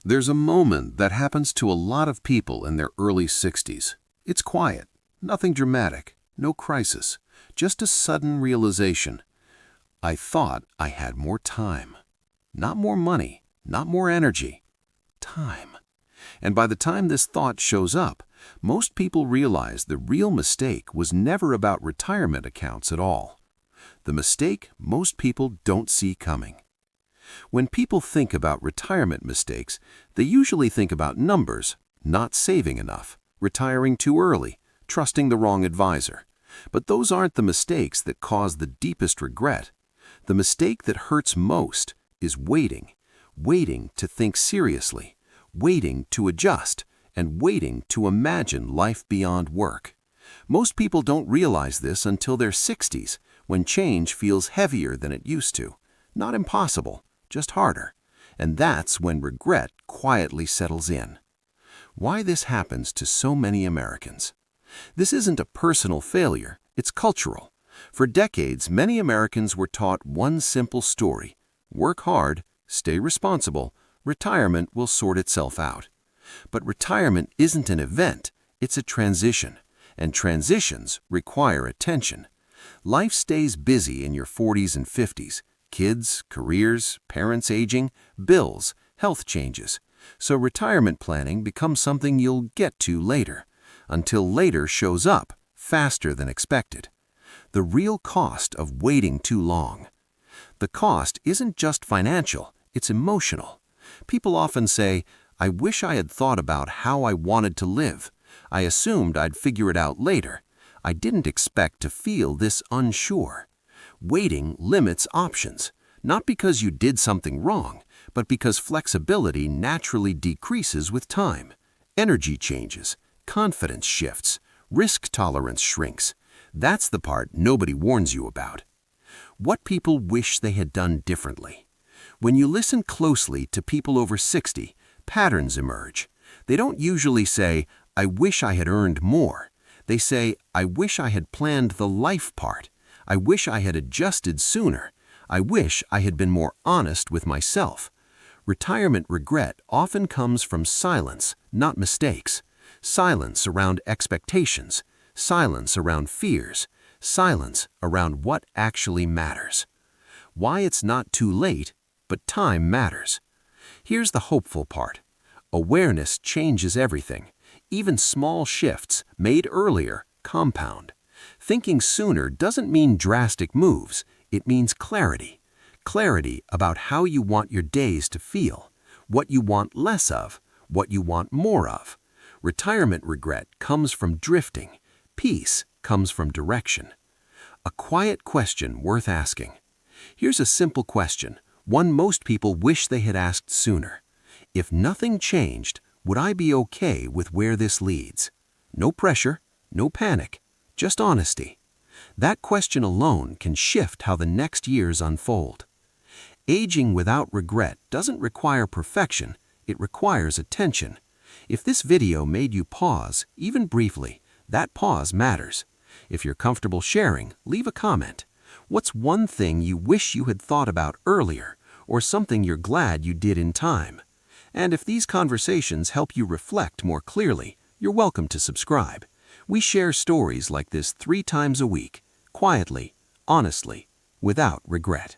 There's a moment that happens to a lot of people in their early 60s. It's quiet, nothing dramatic, no crisis, just a sudden realization. I thought I had more time. Not more money, not more energy. Time. And by the time this thought shows up, most people realize the real mistake was never about retirement accounts at all. The mistake most people don't see coming. When people think about retirement mistakes, they usually think about numbers, not saving enough, retiring too early, trusting the wrong advisor. But those aren't the mistakes that cause the deepest regret. The mistake that hurts most is waiting to think seriously, waiting to adjust, and waiting to imagine life beyond work. Most people don't realize this until their 60s, when change feels heavier than it used to. Not impossible, just harder. And that's when regret quietly settles in. Why this happens to so many Americans? This isn't a personal failure, it's cultural. For decades, many Americans were taught one simple story: work hard, stay responsible, retirement will sort itself out. But retirement isn't an event, it's a transition. And transitions require attention. Life stays busy in your 40s and 50s. Kids, careers, parents aging, bills, health changes. So retirement planning becomes something you'll get to later, until later shows up faster than expected. The real cost of waiting too long. The cost isn't just financial, it's emotional. People often say, "I wish I had thought about how I wanted to live. I assumed I'd figure it out later. I didn't expect to feel this unsure." Waiting limits options, not because you did something wrong, but because flexibility naturally decreases with time. Energy changes, confidence shifts, risk tolerance shrinks. That's the part nobody warns you about. What people wish they had done differently. When you listen closely to people over 60, patterns emerge. They don't usually say, "I wish I had earned more." They say, "I wish I had planned the life part. I wish I had adjusted sooner. I wish I had been more honest with myself." Retirement regret often comes from silence, not mistakes. Silence around expectations, silence around fears, silence around what actually matters. Why it's not too late, but time matters. Here's the hopeful part. Awareness changes everything. Even small shifts made earlier compound. Thinking sooner doesn't mean drastic moves, it means clarity. Clarity about how you want your days to feel, what you want less of, what you want more of. Retirement regret comes from drifting. Peace comes from direction. A quiet question worth asking. Here's a simple question, one most people wish they had asked sooner. If nothing changed, would I be okay with where this leads? No pressure, no panic, just honesty. That question alone can shift how the next years unfold. Aging without regret doesn't require perfection, it requires attention. If this video made you pause, even briefly, that pause matters. If you're comfortable sharing, leave a comment. What's one thing you wish you had thought about earlier, or something you're glad you did in time? And if these conversations help you reflect more clearly, you're welcome to subscribe. We share stories like this 3 times a week, quietly, honestly, without regret.